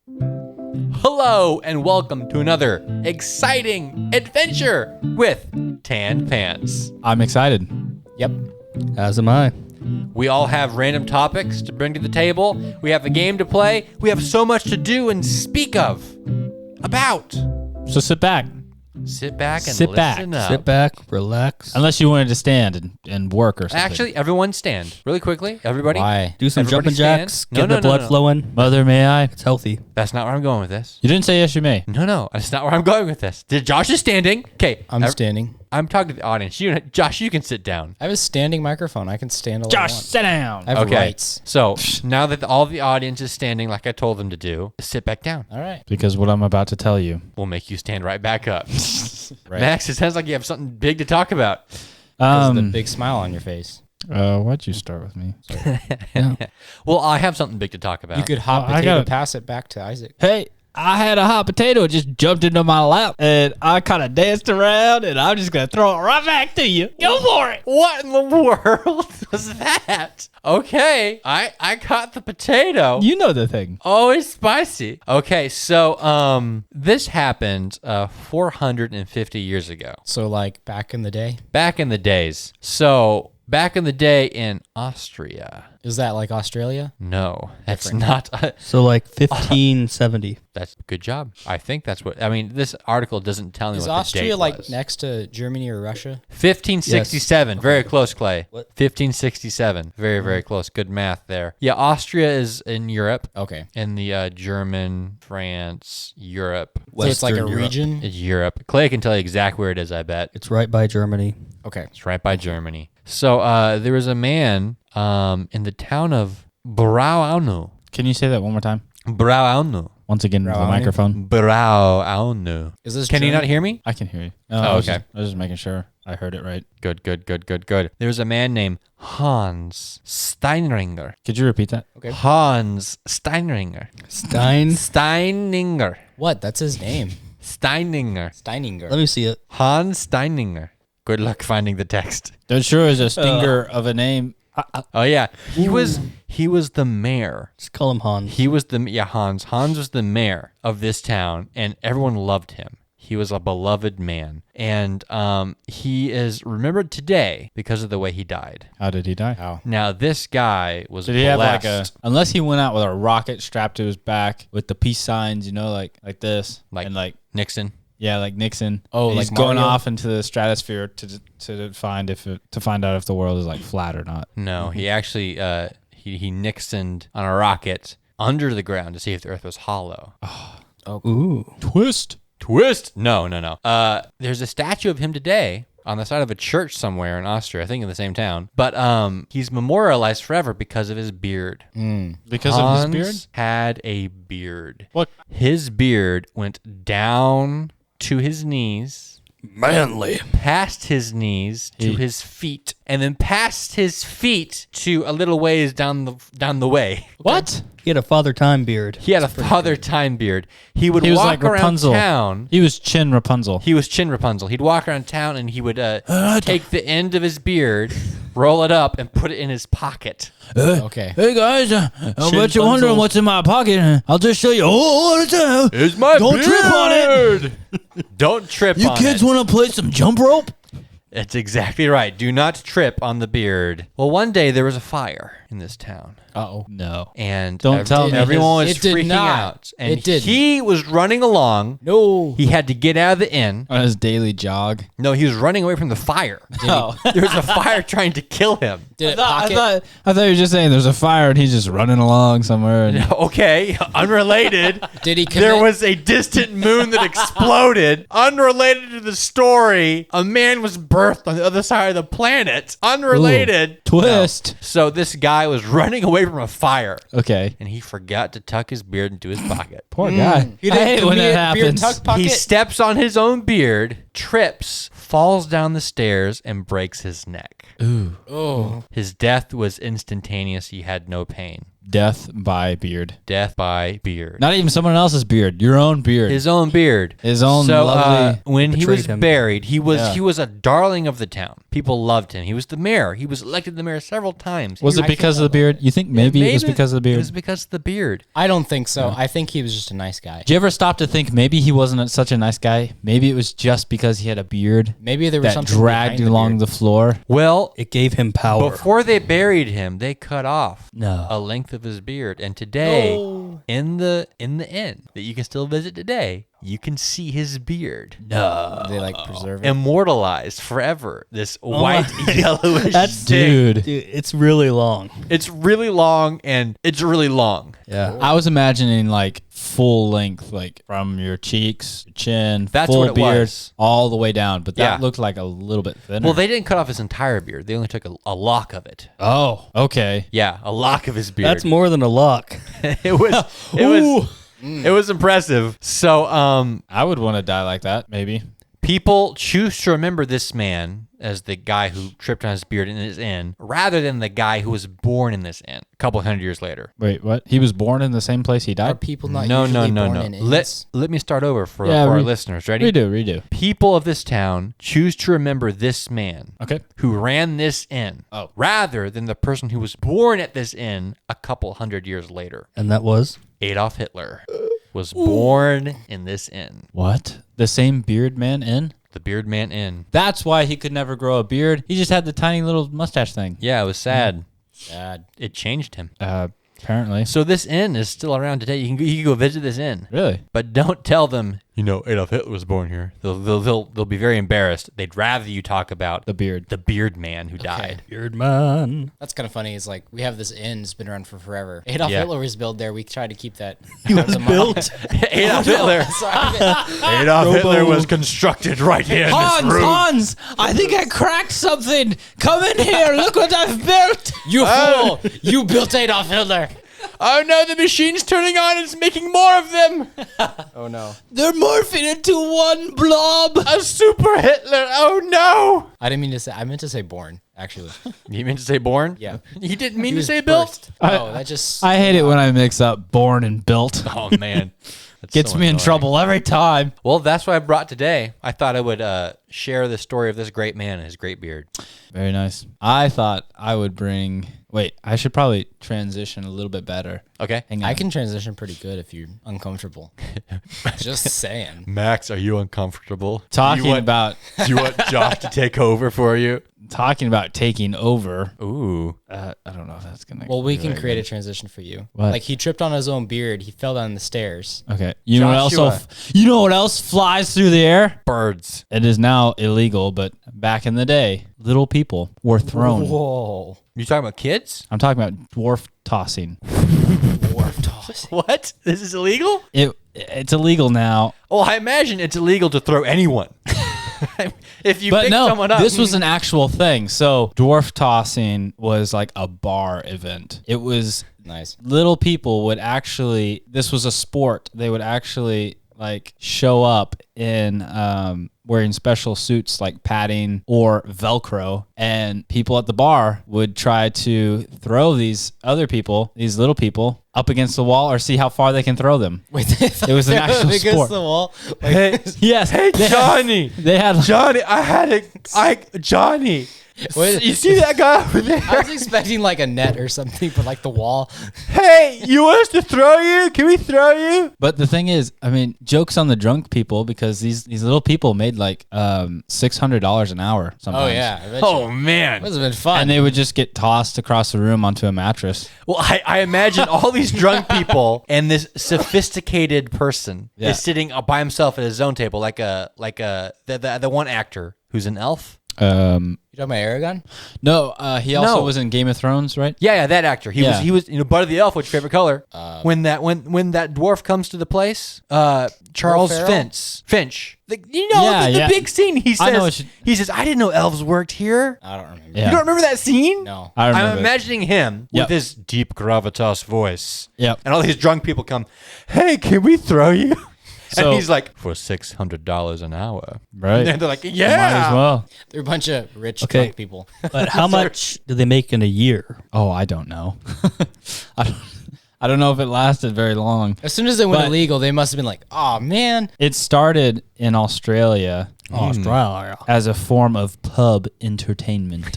Hello and welcome to another exciting adventure with Tan Pants. I'm excited. Yep, as am I. We all have random topics to bring to the table. We have a game to play. We have so much to do and speak of. About. So sit back. Sit back and Sit back. listen up. Sit back, relax. Unless you wanted to stand and work or something. Actually, everyone stand. Really quickly. Everybody. Why? Do some Everybody jumping stand. jacks. No, Get no, the no, blood no. flowing. Mother, may I? It's healthy. That's not where I'm going with this. You didn't say yes, you may. No. That's not where I'm going with this. Josh is standing. Okay. I'm standing. I'm talking to the audience. Josh, you can sit down. I have a standing microphone. I can stand all I Josh, want. sit down. I have Okay. rights. So now that all the audience is standing like I told them to do, sit back down. All right. Because what I'm about to tell you. We'll make you stand right back up. Right. Max, it sounds like you have something big to talk about. Because of the big smile on your face. Why'd you start with me? Sorry. Well, I have something big to talk about. You could hot I potato gotta- pass it back to Isaac. Hey, I had a hot potato. It just jumped into my lap. And I kind of danced around. And I'm just going to throw it right back to you. Go for it. What in the world was that? Okay, I caught the potato. You know the thing. Oh, it's spicy. Okay, so this happened 450 years ago. So, like, back in the day? Back in the days. So back in the day in Austria. Is that like Australia? No, that's Different. not. So, like 1570. That's good job. I think that's what. I mean, this article doesn't tell me Is what the Austria date like was. next to Germany or Russia? 1567. Yes. Very close, Clay. What? 1567. Very close. Good math there. Yeah, Austria is in Europe. Okay. In the German, France, Europe. So it's like a Western Europe. region? It's Europe. Clay can tell you exactly where it is, I bet. It's right by Germany. Okay. It's right by Germany. So there was a man in the town of Braunau. Can you say that one more time? Braunau. Once again, with the Braunau? microphone. Braunau. Is this Can you German? not hear me? I can hear you. Oh, okay. I was just making sure I heard it right. Good. There was a man named Hans Steinringer. Could you repeat that? Okay. Hans Steinringer. Steininger. What? That's his name. Steininger. Steininger. Let me see it. Hans Steininger. Good luck finding the text. That sure is a stinger of a name. Oh yeah, he was the mayor. Just call him Hans. Hans. Hans was the mayor of this town, and everyone loved him. He was a beloved man, and he is remembered today because of the way he died. How did he die? How? Now this guy was Did he have like a? blessed. Unless he went out with a rocket strapped to his back with the peace signs, you know, like this, Like- and like Nixon. yeah, like Nixon. Oh, And he's like going Mario? off into the stratosphere to find out if the world is like flat or not. No, he actually he Nixoned on a rocket under the ground to see if the Earth was hollow. Ooh. Twist. Twist? No. There's a statue of him today on the side of a church somewhere in Austria, I think in the same town. But he's memorialized forever because of his beard. Because Hans of his beard. had a beard. What? His beard went down to his knees, Manly. past his knees to his feet, and then past his feet to a little ways down the way. What? He had a Father Time beard. He had a Father Time beard. He would He was walk like around Rapunzel. town. He was Chin Rapunzel. He was Chin Rapunzel. He'd walk around town and he would take the end of his beard, roll it up, and put it in his pocket. Okay. Hey guys, I bet you're Rapunzel. wondering what's in my pocket. I'll just show you. Oh, what is that? It's my Don't trip on it. Don't trip You on kids it. want to play some jump rope? That's exactly right. Do not trip on the beard. Well, one day there was a fire in this town. Uh-oh. No. And Don't tell me. everyone was It did freaking not. out. And It didn't. he was running along. No. He had to get out of the inn. On his daily jog. No, he was running away from the fire. Oh. There was a fire trying to kill him. Did it pocket? I thought you were just saying there's a fire and he's just running along somewhere. And Okay, unrelated. Did he There commit- was a distant moon that exploded. Unrelated to the story, a man was birthed on the other side of the planet. Unrelated. twist. No. So this guy was running away from a fire, Okay. and he forgot to tuck his beard into his pocket. Poor guy. He I hate when that beard happens. tuck pocket? He steps on his own beard, trips, falls down the stairs, and breaks his neck. Ooh. Oh. His death was instantaneous. He had no pain. Death by beard. Death by beard. Not even someone else's beard. Your own beard. His own beard. His own So lovely. when he betrayed was him. buried, he was Yeah. a darling of the town. People loved him. He was the mayor. He was elected the mayor several times. Was He it because of the beard? You think maybe it was because of the It beard? was because of the beard. I don't think so. I think he was just a nice guy. Did you ever stop to think maybe he wasn't such a nice guy? Maybe it was just because he had a beard Maybe there was that something dragged behind along beard. the floor. Well, It gave him power. before they buried him, they cut off No. a length of his beard, and today in the inn that you can still visit today, you can see his beard They like preserve it. immortalized forever. This white yellowish That's stick. Dude. It's really long. It's really long and it's really long. Yeah. I was imagining like full length, like from your cheeks, chin, That's full what it beard, was. all the way down. But that Yeah. looked like a little bit thinner. Well, they didn't cut off his entire beard. They only took a lock of it. oh, okay. Yeah, a lock of his beard. That's more than a lock. It was impressive. So, I would want to die like that, maybe. people choose to remember this man as the guy who tripped on his beard in his inn, rather than the guy who was born in this inn a couple hundred years later. Wait, what? He was born in the same place he Are died? people not No. usually born in inns? Let me start over for Yeah, our listeners. Ready? Redo. People of this town choose to remember this man Okay. who ran this inn, Oh. rather than the person who was born at this inn a couple hundred years later. And that was? Adolf Hitler was born in this inn, What? The same beard man in? the Beard Man Inn. That's why he could never grow a beard. He just had the tiny little mustache thing. Yeah, it was sad. Sad. It changed him. Apparently. So this inn is still around today. You can go visit this inn, Really? but don't tell them Adolf Hitler was born here. They'll be very embarrassed. They'd rather you talk about The beard. the Beard Man who died. Beard man. That's kind of funny. It's like we have this inn. It's been around for forever. Adolf Yeah. Hitler was built there. We tried to keep that. He was built. Adolf Hitler. Adolf Hitler was constructed right here in this room. Hans! I think I cracked something! Come in here! Look what I've built! You fool! You built Adolf Hitler. Oh no, the machine's turning on. It's making more of them. Oh no! They're morphing into one blob! A super Hitler. Oh no. I didn't mean to say. I meant to say born. Actually, You meant to say born? yeah. You didn't mean He to was say built? birthed. Oh, that just. I hate it when I mix up born and built. Oh man. That's Gets so me in annoying. trouble every time. Well, that's what I brought today. I thought I would share the story of this great man and his great beard. Very nice. I thought I would bring. Wait, I should probably transition a little bit better. Okay. Hang on. I can transition pretty good if you're uncomfortable. Just saying. Max, are you uncomfortable? Talking about Do you want Josh to take over for you? taking over. Ooh. I don't know if that's gonna. Well, we be can right. create a transition for you. What? Like he tripped on his own beard. He fell down the stairs. Okay. You know what else? Joshua. You know what else flies through the air? Birds. It is now illegal, but back in the day, little people were thrown. Whoa! You talking about kids? I'm talking about dwarf tossing. Dwarf tossing. What? This is illegal? It's illegal now. Well, I imagine it's illegal to throw anyone. If you But pick no, someone up. this was an actual thing. So dwarf tossing was like a bar event. It was Nice. little people would actually. This was a sport. They would actually like show up in wearing special suits like padding or Velcro, and people at the bar would try to throw these other people, these little people, up against the wall or see how far they can throw them. Wait, It was an actual against sport. the wall. Like, Hey, Yes, hey, they had- Johnny. They had Johnny, Johnny. Wait. You see that guy over there? I was expecting like a net or something, but like the wall. Hey, you want us to throw you? Can we throw you? But the thing is, I mean, jokes on the drunk people because these little people made like $600 an hour sometimes. Oh yeah. I bet Oh you. man. Must have been fun. And they would just get tossed across the room onto a mattress. Well, I imagine all these drunk people and this sophisticated person Yeah. is sitting by himself at his own table, like the one actor who's an elf. You talking about Aragon? No, he also No. was in Game of Thrones, right? Yeah, that actor. He Yeah. was Buddy the Elf. What's your favorite color? When that dwarf comes to the place, Charles Ferrell? Finch. The Yeah. big scene. He I know says I didn't know elves worked here. I don't remember. Yeah. You don't remember that scene? No. I remember. I'm imagining him Yep. with his deep gravitas voice. Yep. And all these drunk people come, hey, can we throw you? So- and he's like, for $600 an hour. Right. And they're like, Might yeah. as well. They're a bunch of rich Okay. drunk people. But how much do they make in a year? Oh, I don't know. I don't. I don't know if it lasted very long. As soon as it went But- illegal, they must have been like, "Oh man." It started in Australia Australia. as a form of pub entertainment.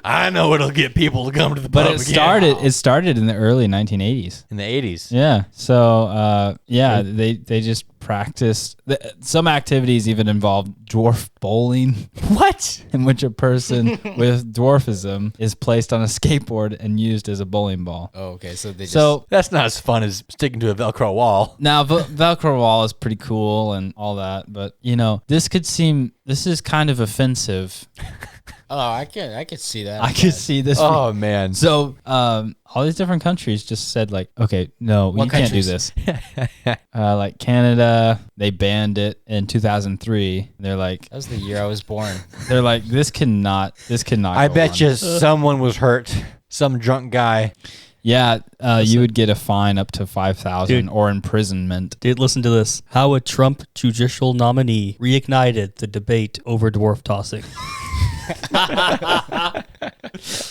I know it'll get people to come to the But pub it started in the early 1980s. in the 80s. Yeah. So they just practiced. Some activities even involved dwarf bowling, What? in which a person with dwarfism is placed on a skateboard and used as a bowling ball. Oh, okay. So they just. So That's not as fun as sticking to a Velcro wall. now Velcro wall is pretty cool and all that, but this is kind of offensive. oh, I could see that. I could see this. Oh, man. So, all these different countries just said like, okay, no, What you can't do countries? this. Like Canada, they banned it in 2003. They're like, That was the year I was born. this cannot. I go bet on. you someone was hurt. Some drunk guy. Yeah, you would get a fine up to $5,000 Dude. or imprisonment. Dude, listen to this. How a Trump judicial nominee reignited the debate over dwarf tossing.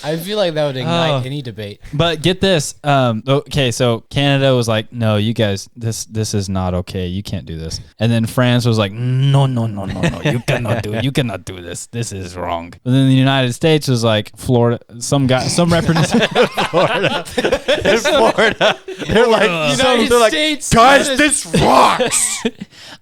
I feel like that would ignite any debate. But get this. Okay, so Canada was like, no, you guys, this is not okay. You can't do this. And then France was like, no, you cannot do it. You cannot do this. This is wrong. And then the United States was like, Florida, some representative. In Florida. They're like, United States. guys, this rocks.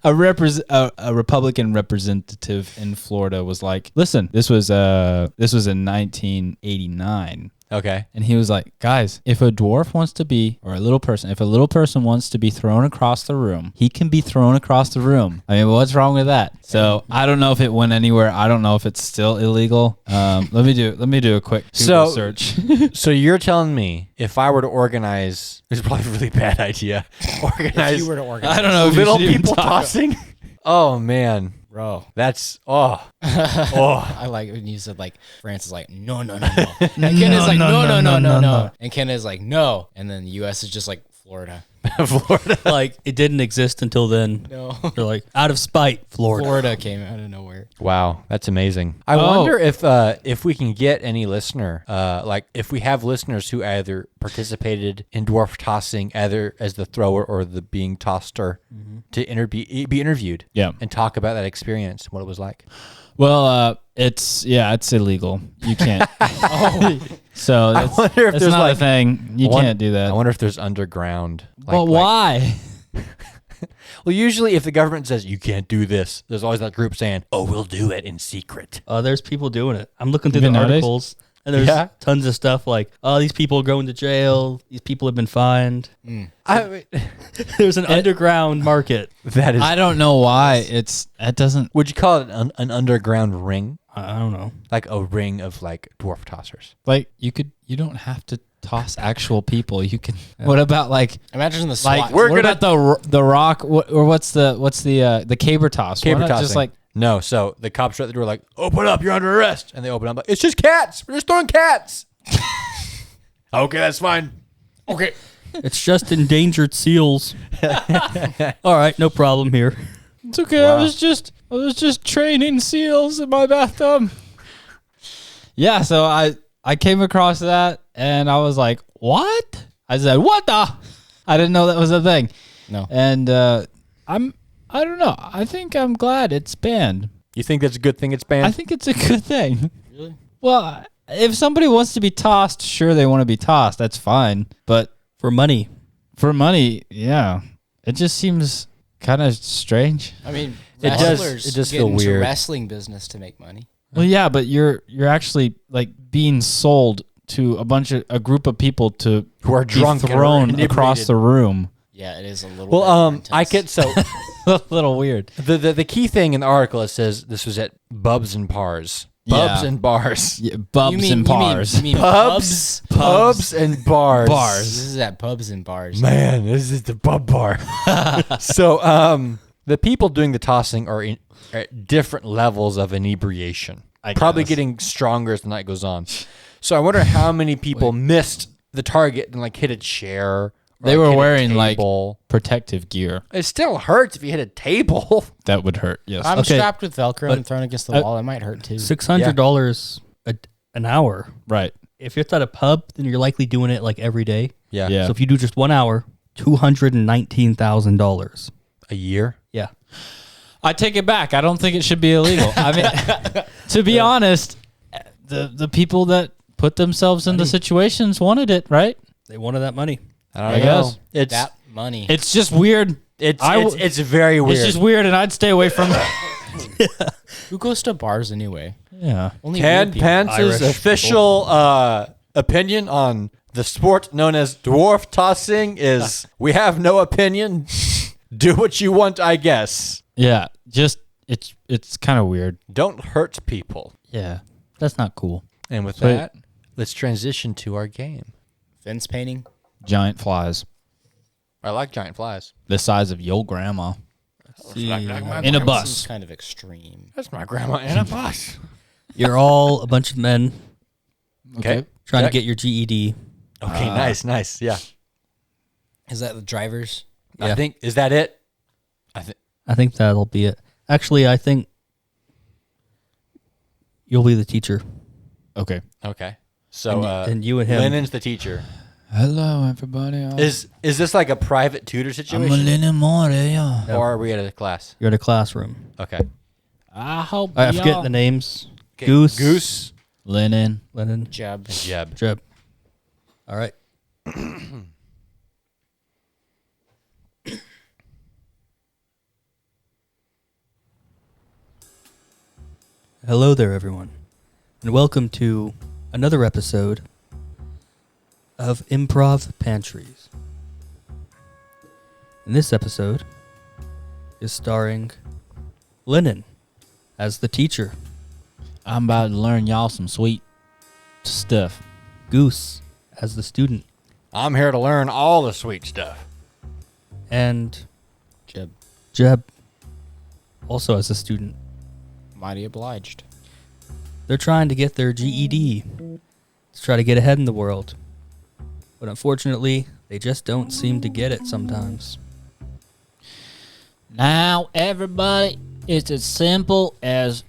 a Republican representative in Florida was like, listen, this was in 1989. Okay. And he was like, guys, if a dwarf wants to be, or if a little person wants to be thrown across the room, he can be thrown across the room. I mean, what's wrong with that? So I don't know if it went anywhere. I don't know if it's still illegal. Let me do a quick Google search. So you're telling me if I were to organize, it's probably a really bad idea. Organize If you were to organize, I don't know if little you should even people talk- tossing. Oh man, bro. that's oh. I like when you said like France is like no. And Canada's like no. And Canada's like no. And then the US is just like Florida. Florida. Like, it didn't exist until then. No. They're like, out of spite, Florida. Florida came out of nowhere. Wow, that's amazing. I wonder if we can get any listener, like if we have listeners who either participated in dwarf tossing, either as the thrower or the being tosser, to be interviewed, Yeah. and talk about that experience, what it was like. Well, it's illegal. You can't. So I wonder if that's there's not like a thing. You can't do that. I wonder if there's underground. Well, why? Well, usually if the government says you can't do this, there's always that group saying, "Oh, we'll do it in secret." There's people doing it. I'm looking through Even the nowadays? articles, and there's Yeah. tons of stuff like, oh, these people are going to jail. These people have been fined. There's an underground market. That is. I don't know why that doesn't. Would you call it an underground ring, I don't know. like a ring of like dwarf tossers? Like you don't have to toss actual people. You can. What about like Imagine the SWAT. like what about the rock or what's the caber toss? Why Caber not tossing. just like No, so the cops are at the door like, "Open up, you're under arrest," and they open up like, "It's just cats. We're just throwing cats." Okay, that's fine. Okay. It's just endangered seals. All right, no problem here. it's okay. I was just training seals in my bathtub. Yeah, so I came across that and I was like, "What?" I said, "What the?" I didn't know that was a thing. No. And I don't know. I think I'm glad it's banned. You think that's a good thing? It's banned. I think it's a good thing. Really? Well, if somebody wants to be tossed, sure, they want to be tossed. That's fine. But For money. for money, yeah, it just seems kind of strange. I mean, It does- wrestlers it does get feel into weird. wrestling business to make money. Well, yeah, but you're actually like being sold to a group of people to Who are be drunk and thrown inebriated. across the room. Yeah, it is a little. Well, bit more I intense. get so A little weird. the key thing in the article, it says this was at Bubs and Bars. Bubs Yeah. and bars. Yeah, bubs and bars. You mean Pubs, pubs? pubs and bars. This is at pubs and bars. Man, this is the pub bar. So, the people doing the tossing are at different levels of inebriation. Probably guess. getting stronger as the night goes on. So I wonder how many people missed the target and like hit a chair. Or They like, were hit a wearing like table. protective gear. It still hurts if you hit a table. That would hurt. Yes. I'm Okay, strapped with Velcro but- and thrown against the wall. It might hurt too. $600 an hour. Right. If you're at a pub, then you're likely doing it like every day. Yeah. Yeah. So if you do just 1 hour, $219,000. A year? Yeah. I take it back. I don't think it should be illegal. I mean, to be honest, the people that put themselves into situations wanted it, right? They wanted that money. I I guess. It's That money. It's just weird. it's very weird. It's just weird, and I'd stay away from it. Who goes to bars anyway? Yeah. Only Ted weird people. Pence's Irish official opinion on the sport known as dwarf tossing is we have no opinion. Do what you want, I guess. Yeah. Just it's kind of weird. Don't hurt people. Yeah. That's not cool. And with But- that, let's transition to our game. Fence painting. Giant flies, I like giant flies. the size of your grandma. See, In a Seems bus. kind of extreme. That's my grandma in a bus. you're all a bunch of men Okay. trying Check. to get your GED. Okay, nice. Yeah. Is that the drivers? I Yeah. think, is that it? I think that'll be it. Actually, I think you'll be the teacher. Okay. Okay. So, and you and him. Lennon's the teacher. Hello, everybody. Is this like a private tutor situation? Lennon Moore, yeah. Or are we at a class? You're in a classroom. Okay. I hope I forget the names. Okay, Goose. Goose. Lennon. Lennon. Jeb. Jeb. Jeb. All right. Hello there, everyone, and welcome to another episode of Improv Pantries. And this episode is starring Lennon as the teacher, I'm about to learn y'all some sweet stuff. Goose as the student, I'm here to learn all the sweet stuff. and Jeb. Jeb also as a student. Mighty obliged. They're trying to get their GED to try to get ahead in the world. But unfortunately, they just don't seem to get it sometimes. Now, everybody, it's as simple as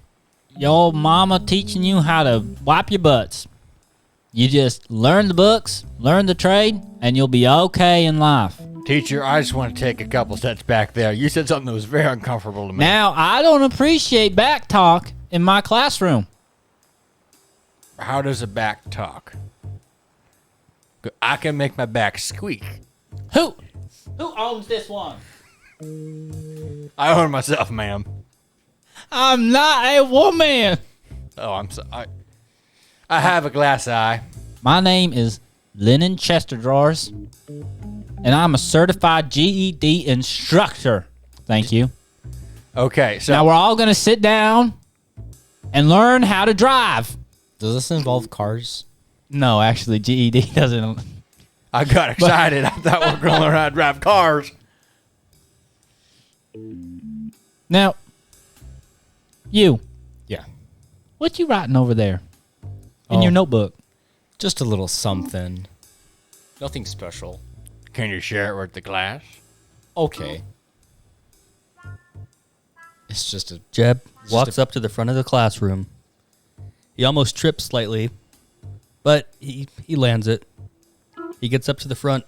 your mama teaching you how to wipe your butts. You just learn the books, learn the trade, and you'll be okay in life. Teacher, I just want to take a couple steps back there. You said something that was very uncomfortable to me. Now, I don't appreciate back talk in my classroom. How does a back talk? I can make my back squeak. Who owns this one? I own myself, ma'am. I'm not a woman. Oh, I'm sorry. I have a glass eye. My name is Lennon Chester Drawers, and I'm a certified GED instructor. Thank you. Okay, so Now we're all going to sit down and learn how to drive. Does this involve cars? No, actually, GED doesn't. I got excited. I thought we were going to learn how to drive cars. Now, you, Yeah. what you writing over there in your notebook? Just a little something. Nothing special. Can you share it with the class? Okay. It's just a Jeb Just walks a- up to the front of the classroom. He almost trips slightly, but he lands it. He gets up to the front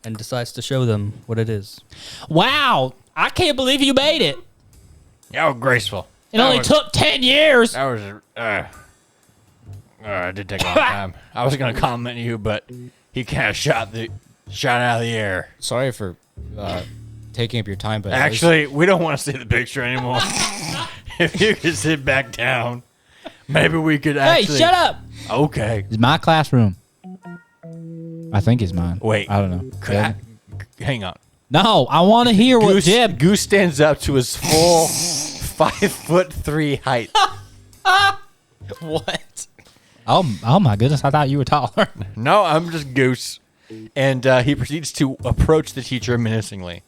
and decides to show them what it is. Wow, I can't believe you made it. Oh, graceful. It only took 10 years. That was, it did take a long time. I was going to compliment you, but he kind of shot out of the air. sorry for taking up your time, but at least- Actually, we don't want to see the picture anymore. If you could sit back down, maybe we could Hey, actually. shut up. Okay. It's my classroom. I think it's mine. Wait. I don't know. Hang on. No, I want to hear what Goose, Jeb. Goose stands up to his full 5'3" height. what? Oh my goodness! I thought you were taller. No, I'm just Goose. And he proceeds to approach the teacher menacingly.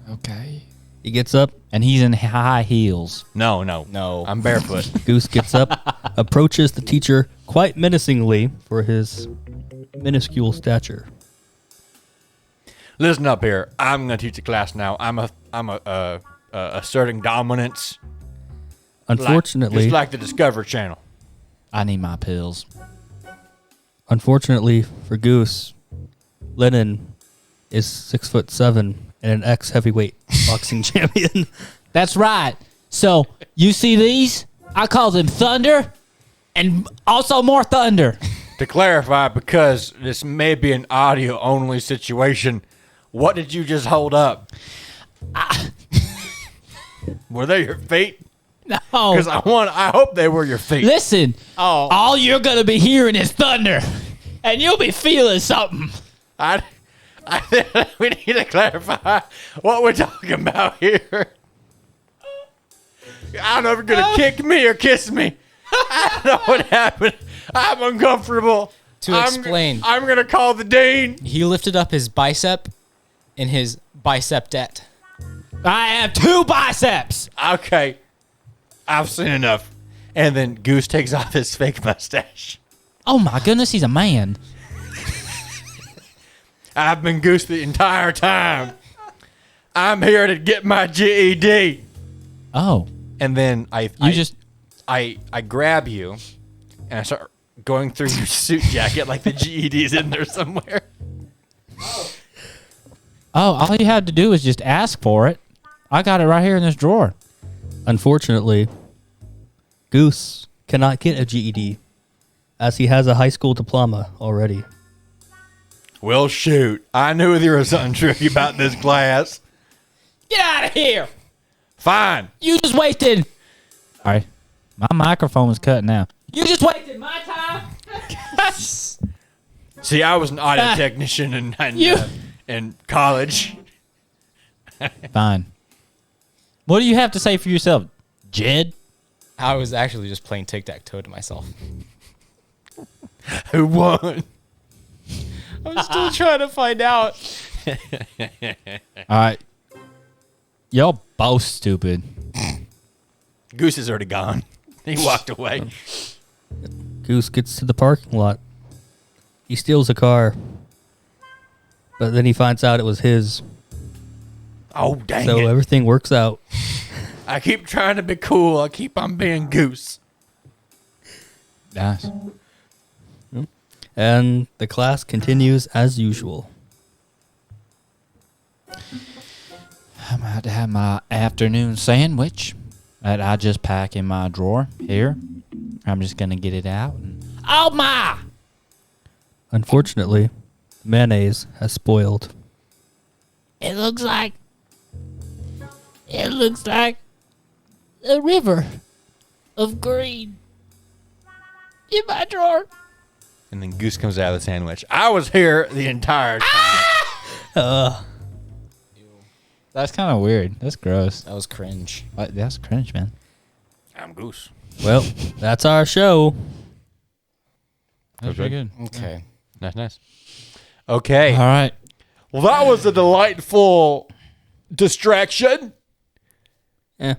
Okay. He gets up. And he's in high heels. No. No. I'm barefoot. Goose gets up, approaches the teacher quite menacingly for his minuscule stature. Listen up here. I'm gonna teach a class now. I'm asserting dominance. Unfortunately, just like the Discovery Channel. I need my pills. Unfortunately for Goose, Lennon is 6'7" and an ex-heavyweight boxing champion. That's right. So, you see these? I call them Thunder and also more Thunder. To clarify, because this may be an audio-only situation, what did you just hold up? Were they your feet? No. Because I hope they were your feet. Listen, all you're going to be hearing is thunder, and you'll be feeling something. I think we need to clarify what we're talking about here. I don't know if you're going to kick me or kiss me. I don't know what happened. I'm uncomfortable. Explain, I'm going to call the dean. he lifted up his bicep in his bicep debt. I have 2 biceps. Okay. I've seen enough. And then Goose takes off his fake mustache. Oh my goodness, he's a man. I've been Goose the entire time. I'm here to get my GED. Oh, And then I grab you and I start going through your suit jacket like the GED's in there somewhere. all you had to do is just ask for it. I got it right here in this drawer. Unfortunately, Goose cannot get a GED as he has a high school diploma already. Well, shoot. I knew there was something tricky about this class. Get out of here. Fine. You just wasted. All right. My microphone was cut now. You just wasted my time. See, I was an audio technician in college. Fine. What do you have to say for yourself, Jed? I was actually just playing tic-tac-toe to myself. Who won? I'm still trying to find out. All right. Y'all both stupid. Goose is already gone. He walked away. Goose gets to the parking lot. He steals a car, but then he finds out it was his. Oh, dang So it. everything works out. I keep trying to be cool. I keep on being Goose. Nice. And the class continues as usual. I'm about to have my afternoon sandwich that I just pack in my drawer here. I'm just going to get it out. Oh, my! Unfortunately, mayonnaise has spoiled. It looks like a river of green in my drawer. And then Goose comes out of the sandwich. I was here the entire time. That's kind of weird. That's gross. That was cringe. That's cringe, man. I'm Goose. Well, that's our show. That's pretty good. Okay. Nice. Okay. All right. Well, that was a delightful distraction. Yeah.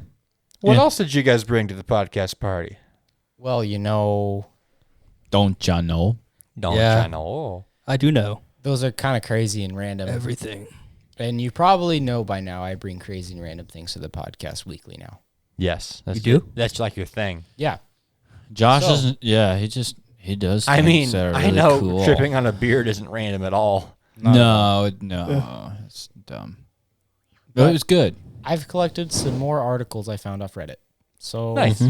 What Yeah. else did you guys bring to the podcast party? Well, you know, Don't ya know? Don't Yeah. I know? I do know those are kind of crazy and random. everything. And you probably know by now I bring crazy and random things to the podcast weekly now. Yes. That's You do? That's like your thing. Yeah. Josh So- doesn't. Yeah, he does. I mean, things that are I really know cool. tripping on a beard isn't random at all. No, it's dumb. But it was good. I've collected some more articles I found off Reddit. So Nice.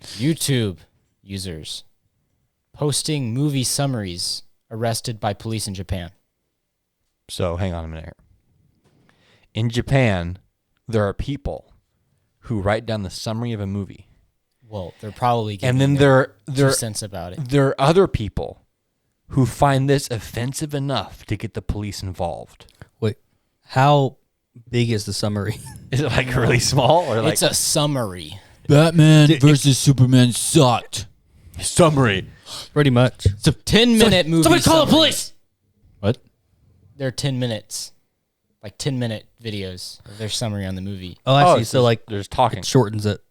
YouTube users posting movie summaries arrested by police in Japan. So hang on a minute here. In Japan, there are people who write down the summary of a movie. Well, they're probably And giving then their there 2 cents about it. there are other people who find this offensive enough to get the police involved. Wait, how big is the summary? Is it like really small or like It's a summary. Batman versus Superman sucked. summary? Pretty much. It's a 10-minute movie. Somebody call the summary. police. What? They're 10 minutes. Like 10-minute videos of their summary on the movie. Oh, I see. it's So, just- like, there's talking. it shortens it.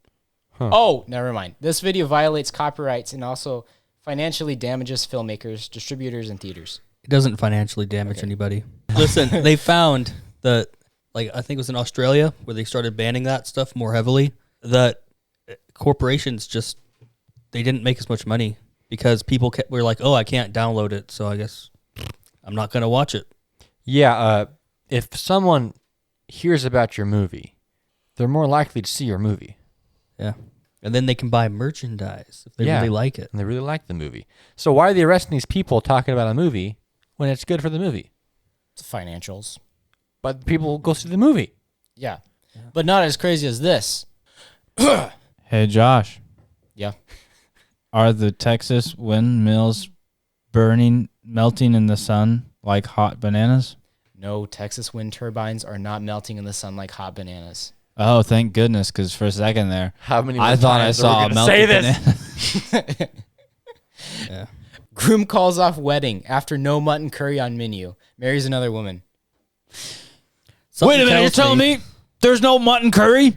Oh, never mind. This video violates copyrights and also financially damages filmmakers, distributors, and theaters. It doesn't financially damage anybody. Listen, they found that, like, I think it was in Australia where they started banning that stuff more heavily, that corporations just they didn't make as much money because people were like, oh, I can't download it, so I guess I'm not gonna watch it. Yeah, if someone hears about your movie, they're more likely to see your movie. Yeah. And then they can buy merchandise if they really like it. And they really like the movie. So why are they arresting these people talking about a movie when it's good for the movie? It's financials. But people will go see the movie. Yeah. But not as crazy as this. Hey, Josh, Yeah. are the Texas windmills melting in the sun like hot bananas? No, Texas wind turbines are not melting in the sun like hot bananas. Oh, thank goodness, because for a second there, How many I thought I saw a melted banana. Yeah. Groom calls off wedding after no mutton curry on menu. Marries another woman. Wait a minute, you're telling me there's no mutton curry?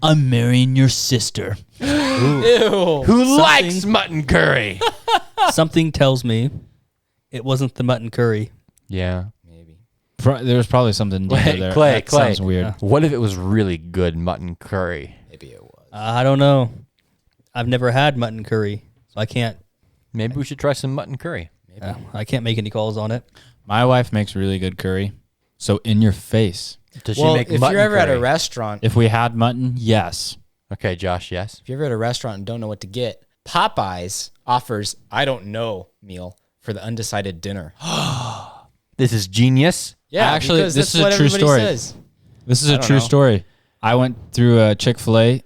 I'm marrying your sister. Ew. Who likes mutton curry? Something tells me it wasn't the mutton curry. Yeah. Maybe. There was probably something deeper Wait, there. Clay, That Clay. sounds weird. Yeah. What if it was really good mutton curry? Maybe it was. I don't know. I've never had mutton curry, so I can't. Maybe we should try some mutton curry. I can't make any calls on it. My wife makes really good curry. So in your face. Does Well, she make if mutton you're ever at a curry? restaurant, If we had mutton, yes. Okay, Josh, yes. if you're ever at a restaurant and don't know what to get, Popeyes offers I don't know meal for the undecided dinner. This is genius. Yeah, Actually, because this that's is a what true everybody story. says. This is a don't true know. story. I went through a Chick-fil-A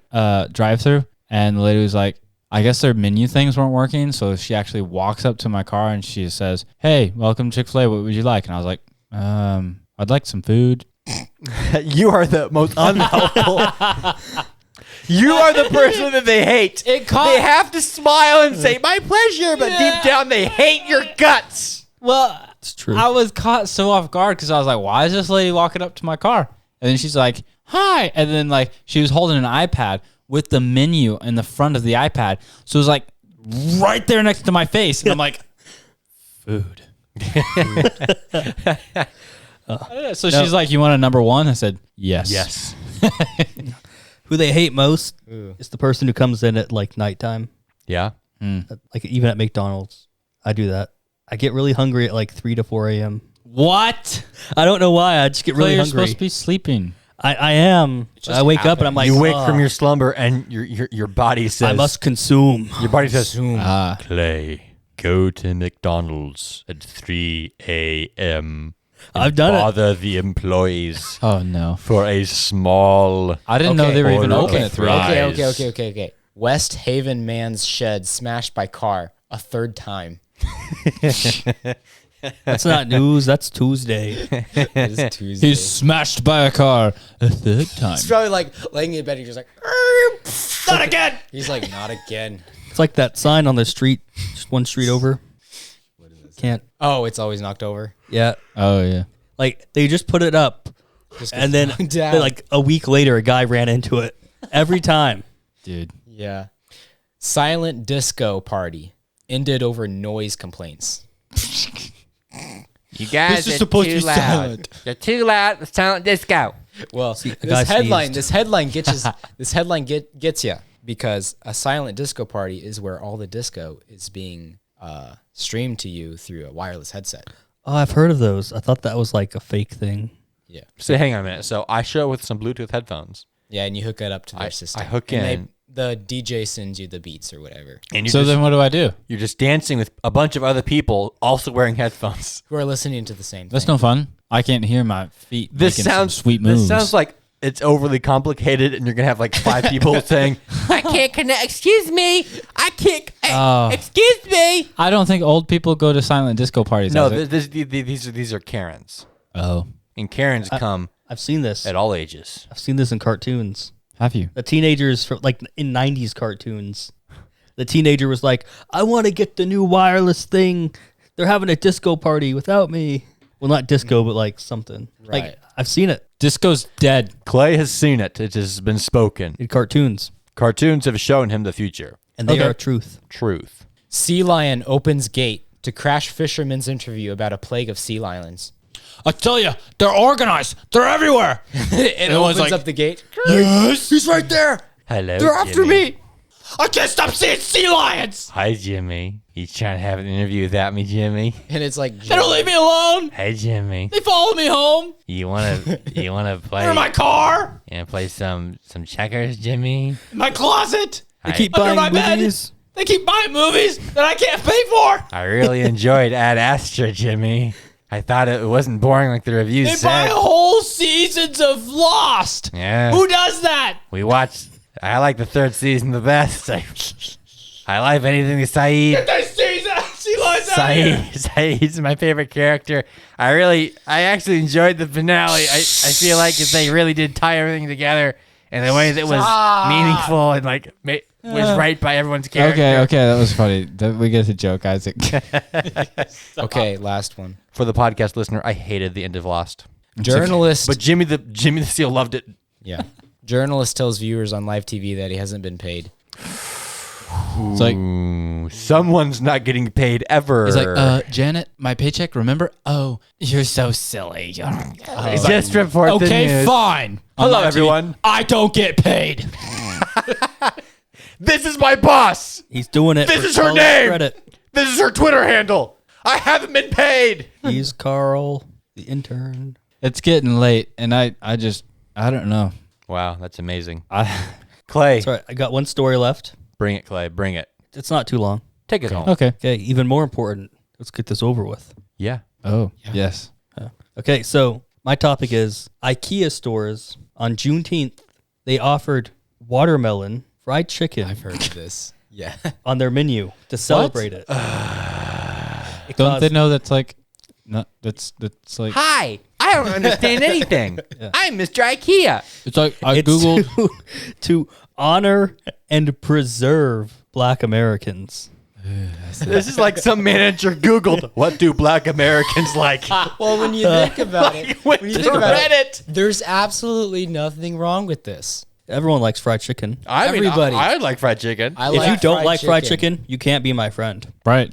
drive-thru, and the lady was like, I guess their menu things weren't working, so she actually walks up to my car and she says, hey, welcome to Chick-fil-A, what would you like? And I was like, I'd like some food. You are the most unhelpful. You are the person that they hate. They have to smile and say, my pleasure, but deep down they hate your guts. Well, It's true. I was caught so off guard because I was like, why is this lady walking up to my car? And then she's like, hi. And then like she was holding an iPad with the menu in the front of the iPad. So it was like right there next to my face. And I'm like, food. So she's like, you want a number one? I said, yes. Yes. Who they hate most Ooh. is the person who comes in at like nighttime. Yeah. Like even at McDonald's, I do that. I get really hungry at like 3 to 4 a.m. What? I don't know why. I just get really You're hungry. supposed to be sleeping. I am. just I wake up and I'm like, You wake "Oh, from your slumber and your body says, I must consume. your body says, Ah. Clay, go to McDonald's at 3 a.m. and I've done it. bother the employees Oh, no. for a small. I didn't know they were even order open of at 3. fries. Okay. West Haven man's shed smashed by car a third time. That's not news. That's Tuesday. It is Tuesday. He's smashed by a car a third time. He's probably like laying in bed. He's just like, not again. He's like, not again. It's like that sign on the street, just one street over. What is this? Can't. Oh, it's always knocked over. Yeah. Oh, yeah. Like they just put it up, Just and gets then knocked down. like a week later, a guy ran into it. Every time. Dude. Yeah. Silent disco party ended over noise complaints. You guys This is are supposed to too be loud. silent. You're too loud. It's silent disco. Well, guy this headline gets you because a silent disco party is where all the disco is being streamed to you through a wireless headset. Oh, I've heard of those. I thought that was like a fake thing. Yeah. So hang on a minute. So I show with some Bluetooth headphones. Yeah, and you hook it up to their I system. hook and in. the DJ sends you the beats or whatever. And So then what do I do? you're just dancing with a bunch of other people also wearing headphones. Who are listening to the same That's thing. no fun. I can't hear my feet This making sounds some sweet moves. This sounds like it's overly complicated, and you're gonna have like 5 people saying, "I can't connect." Excuse me, I can't. Oh. Excuse me. I don't think old people go to silent disco parties. No, does it? these are Karens, Oh, and Karens come I've seen this. at all ages. I've seen this in cartoons. have you? The teenagers from like in 90s cartoons. The teenager was like, I want to get the new wireless thing. They're having a disco party without me. Well, not disco, but like something. Right. Like I've seen it Disco's dead. Clay has seen it. It has been spoken. in cartoons, Cartoons have shown him the future. and they Okay. are truth. Truth. Sea lion opens gate to crash fisherman's interview about a plague of sea lions. I tell you, they're organized. They're everywhere. It Everyone's opens like, up the gate. Yes. He's right there. Hello. They're after Jimmy. me. I can't stop seeing sea lions. Hi, Jimmy. You trying to have an interview without me, Jimmy? And it's like, They don't leave me alone. Hey, Jimmy. They follow me home. You wanna play? They're in my car. You wanna play some checkers, Jimmy? In my closet. They keep Under my buying bed. movies. They keep buying movies that I can't pay for. I really enjoyed Ad Astra, Jimmy. I thought it wasn't boring like the reviews They buy said. whole seasons of Lost. Yeah. Who does that? We watched. I like the third season the best. I like anything with Saeed. They sea lions out here. Saeed's my favorite character. I actually enjoyed the finale. I feel like if they really did tie everything together in a way that was meaningful and like was right by everyone's character. Okay, that was funny. We get the joke, Isaac. okay, last one. For the podcast listener, I hated the end of Lost, Journalist. but Jimmy the Seal loved it. yeah. Journalist tells viewers on live TV that he hasn't been paid. It's like, Ooh, someone's not getting paid ever. he's like, Janet, my paycheck, remember? Oh, you're so silly. Just report the Okay, news. fine. Hello, On live TV, everyone. I don't get paid. This is my boss. He's doing it. This for is her Carl's name. Credit. This is her Twitter handle. I haven't been paid. He's Carl, the intern. It's getting late, and I don't know. Wow, that's amazing. Clay, Sorry, I got one story left. bring it, Clay. Bring it. It's not too long. Take it home. Okay. Okay, even more important. Let's get this over with. Yeah. Oh, yes. Okay, so my topic is IKEA stores on Juneteenth. They offered watermelon fried chicken I've heard of this. Yeah. on their menu to celebrate it. Don't they know that's like, no, that's like, Hi. I don't understand anything. I'm Mr. IKEA. it's like I It's googled. to honor and preserve Black Americans. This is like some manager Googled, what do Black Americans like? Well, when you think about it, Went when you to think about it, Reddit. there's absolutely nothing wrong with this. Everyone likes fried chicken. Everybody. I like fried chicken. I If you don't like fried chicken, you can't be my friend. Right.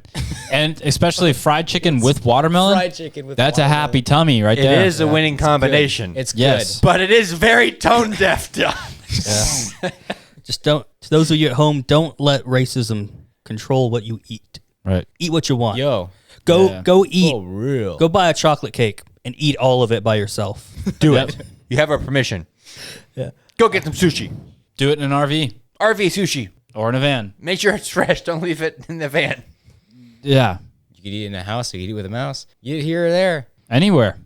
And especially fried chicken with watermelon. Fried chicken with That's a watermelon. happy tummy right It there. is a winning combination. It's Yes. good. but it is very tone deaf. Just don't. To those of you at home, don't let racism control what you eat. Right. Eat what you want. Yo. Go eat. For real. Go buy a chocolate cake and eat all of it by yourself. Do it. You have our permission. Yeah. Go get some sushi. Do it in an RV RV sushi. or in a van. Make sure it's fresh. Don't leave it in the van. Yeah. You could eat it in a house. You could eat it with a mouse. You eat it here or there. Anywhere.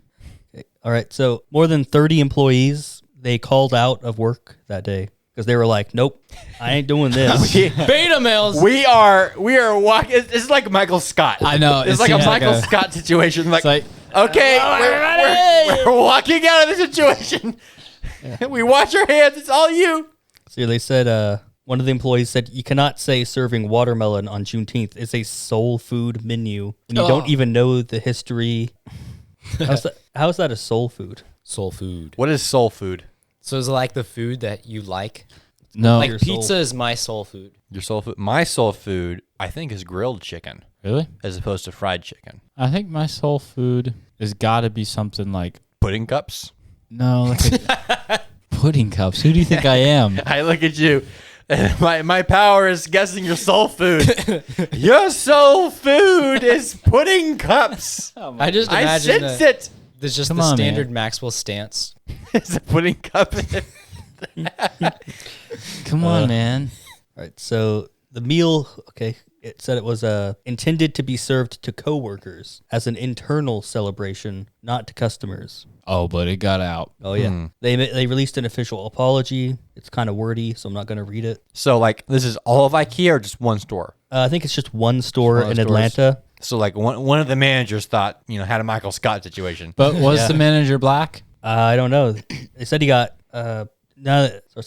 All right. So more than 30 employees, they called out of work that day because they were like, "Nope, I ain't doing this." Beta males. We are walking. It's like Michael Scott. I know. It's it like a seems Michael a- Scott situation. Like, It's like, okay, we're walking out of the situation. We wash our hands. It's all you. So they said, one of the employees said, "You cannot say serving watermelon on Juneteenth. It's a soul food menu. And you don't even know the history." How is that a soul food? Soul food. What is soul food? So is it like the food that you like? no. Like your soul. pizza is my soul food. Your soul food. My soul food, I think, is grilled chicken Really? as opposed to fried chicken. I think my soul food has got to be something like, Pudding cups. no, like pudding cups. Who do you think I am? I look at you. My power is guessing your soul food. Your soul food is pudding cups. I just I imagine sense that it. there's just Come the on, standard man. Maxwell stance. It's a pudding cup. Come on, man. All right. So the meal, okay, it said it was intended to be served to coworkers as an internal celebration, not to customers. Oh, but it got out. Oh yeah, they released an official apology. It's kind of wordy, so I'm not going to read it. So, like, this is all of IKEA or just one store? I think it's just one store One of in the stores. Atlanta. So, like, one of the managers thought, had a Michael Scott situation. But was the manager black? I don't know. They said he got sorry,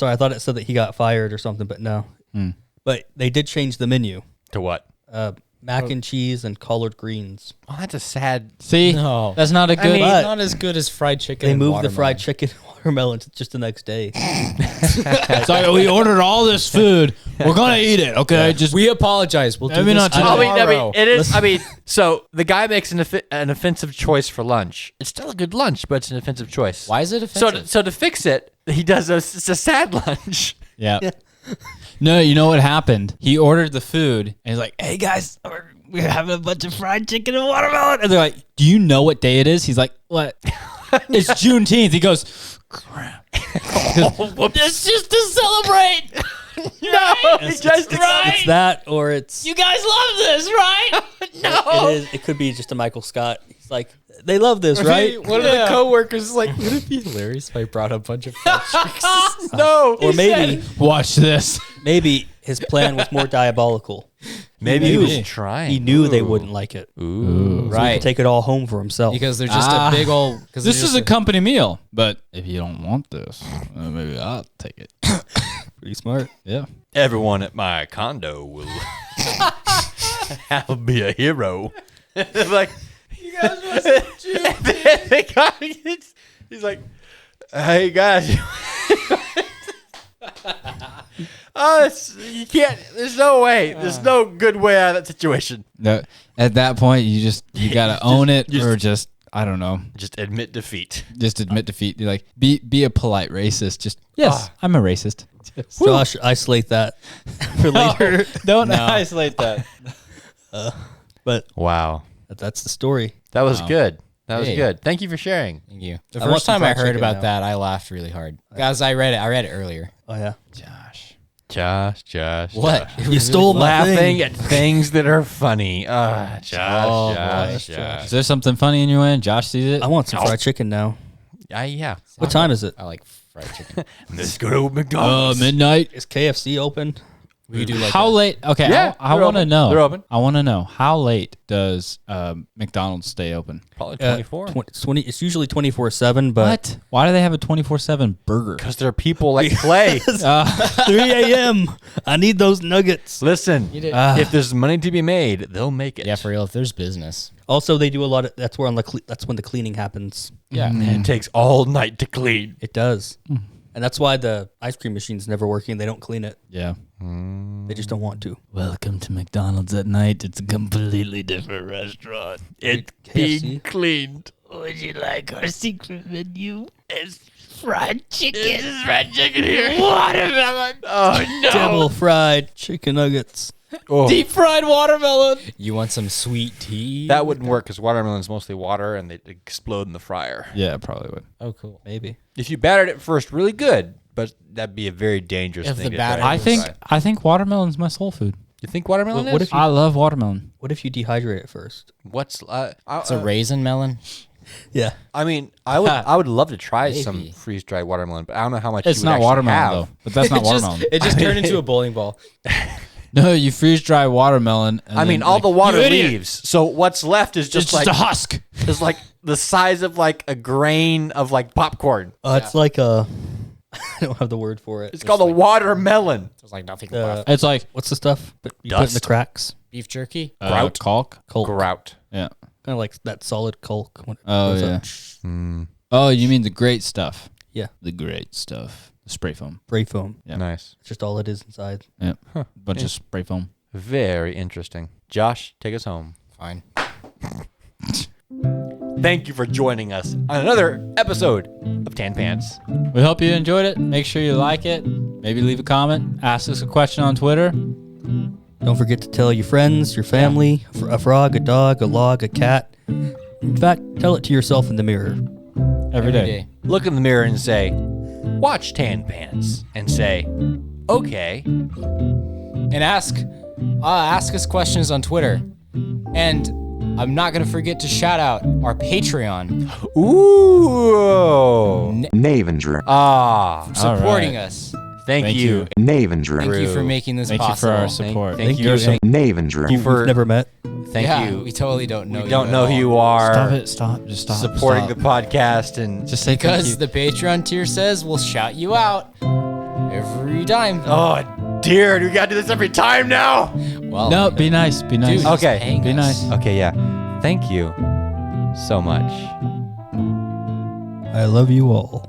I thought it said that he got fired or something, but no. But they did change the menu. To what? Mac and cheese and collard greens. Oh, that's a sad. See? No. That's not a good. It's But- not as good as fried chicken. They and moved the watermelon. fried chicken and watermelon to just the next day. It's like, we ordered all this food. We're going to eat it, okay? Just We apologize. We'll do Maybe this not tomorrow. today. it is. So the guy makes an offensive choice for lunch. It's still a good lunch, but it's an offensive choice. Why is it So offensive? to fix it, he does it's a sad lunch. Yeah. No, you know what happened? He ordered the food and he's like, "Hey guys, we're having a bunch of fried chicken and watermelon." And they're like, "Do you know what day it is?" He's like, "What?" It's Juneteenth. He goes, "Crap." It's just to celebrate. No, It's that, or it's you guys love this, right? no. It could be just a Michael Scott. He's like, they love this, right? One of the coworkers is like, would it be hilarious if I brought a bunch of fried chickens? No. Or maybe Watch this. maybe his plan was more diabolical. Maybe he knew. was trying. He knew they wouldn't like it. Ooh. So he Right. could take it all home for himself. Because they're just a big old. This is a company meal, but if you don't want this, maybe I'll take it. Pretty smart. Yeah. Everyone at my condo will I'll be a hero. Like you guys want some juice? He's like, "Hey guys, you can't. There's no way. There's no good way out of that situation. No, at that point, you gotta own it, or just I don't know, Just admit defeat." just admit defeat. You're like, be a polite racist. Just yes, I'm a racist. Josh, isolate that for later. Don't isolate that. But Wow, that's the story. that was good. That was Hey. good. Thank you for sharing. Thank you. The I want first some time I fried heard chicken about now. that, I laughed really hard. Guys, I read it earlier. Oh yeah. Josh. What? You stole my Laughing thing. at things that are funny. Josh. Is there something funny in your way? And Josh sees it. I want some fried chicken now. Yeah. What time is it? I like fried chicken. Let's go to McDonald's. Midnight. Is KFC open? We do like How late? Okay, Yeah, I they're want to open. know. They're open. I want to know how late does McDonald's stay open? Probably 24. 20. It's usually 24/7, but What? Why do they have a 24/7 burger? Because there are people like Clay. 3 a.m. I need those nuggets. Listen, did- if there's money to be made, they'll make it. Yeah, for real. If there's business. Also, they do a lot of. That's where that's when the cleaning happens. Yeah. It takes all night to clean. It does, and that's why the ice cream machine's never working. They don't clean it. Yeah. They just don't want to. Welcome to McDonald's at night. It's a completely different restaurant. It's KFC? being cleaned. Would you like our secret menu? It's fried chicken. It's fried chicken here. Watermelon. Oh, no. Double fried chicken nuggets. Oh, Deep fried watermelon. You want some sweet tea? that wouldn't work because watermelon's mostly water and they'd explode in the fryer. Yeah, probably would. Oh, cool. Maybe. If you battered it first, really good, but that'd be a very dangerous If thing the to batter- try I to think fry. I think watermelon's my soul food. You think watermelon What is? if you- I love watermelon. What if you dehydrate it first? What's It's a raisin melon. Yeah. I mean, I would love to try some Maybe. freeze dried watermelon, but I don't know how much It's you would not actually watermelon have. though. But that's not watermelon. It just turned into a bowling ball. No, you freeze dry watermelon. And I mean, then, all like, the water you idiot. leaves. So what's left is It's just just like a husk. it's like the size of like a grain of like popcorn. It's like a. I don't have the word for it. It's called a watermelon. It's like nothing Uh, but It's like What's the stuff? But you put it in the Dust. cracks. beef jerky. Grout. caulk. Cold. Grout. Yeah. Kind of like that solid Coke. When it Oh goes yeah. up. Oh, you mean the great stuff? Yeah. The great stuff. The spray foam. Spray foam. Yeah. Nice. It's just all it is inside. Yeah. Bunch of spray foam. Very interesting. Josh, take us home. Fine. Thank you for joining us on another episode of Tan Pants. We hope you enjoyed it. Make sure you like it. Maybe leave a comment. Ask us a question on Twitter. Don't forget to tell your friends, your family, a frog, a dog, a log, a cat. In fact, tell it to yourself in the mirror. Every day. Look in the mirror and say, watch Tan Pants. And say, okay. And ask us questions on Twitter. And I'm not gonna forget to shout out our Patreon Ooh. Navendra. Ah. supporting right. us. Thank you. Navendra. Thank you for making this Thank you for possible. our support. Thank you. Navendra. Thank you for, We've never met. thank Yeah, you. we totally don't know. We don't know who you are. Stop it. Stop. Just stop. Supporting stop. the podcast and Just say thank Because you. the Patreon tier says we'll shout you out every time. oh dear, do we gotta do this every time now? Well, No, be nice. Be nice. Dude, Okay. he's paying Be us. nice. Okay, yeah. Thank you so much. I love you all.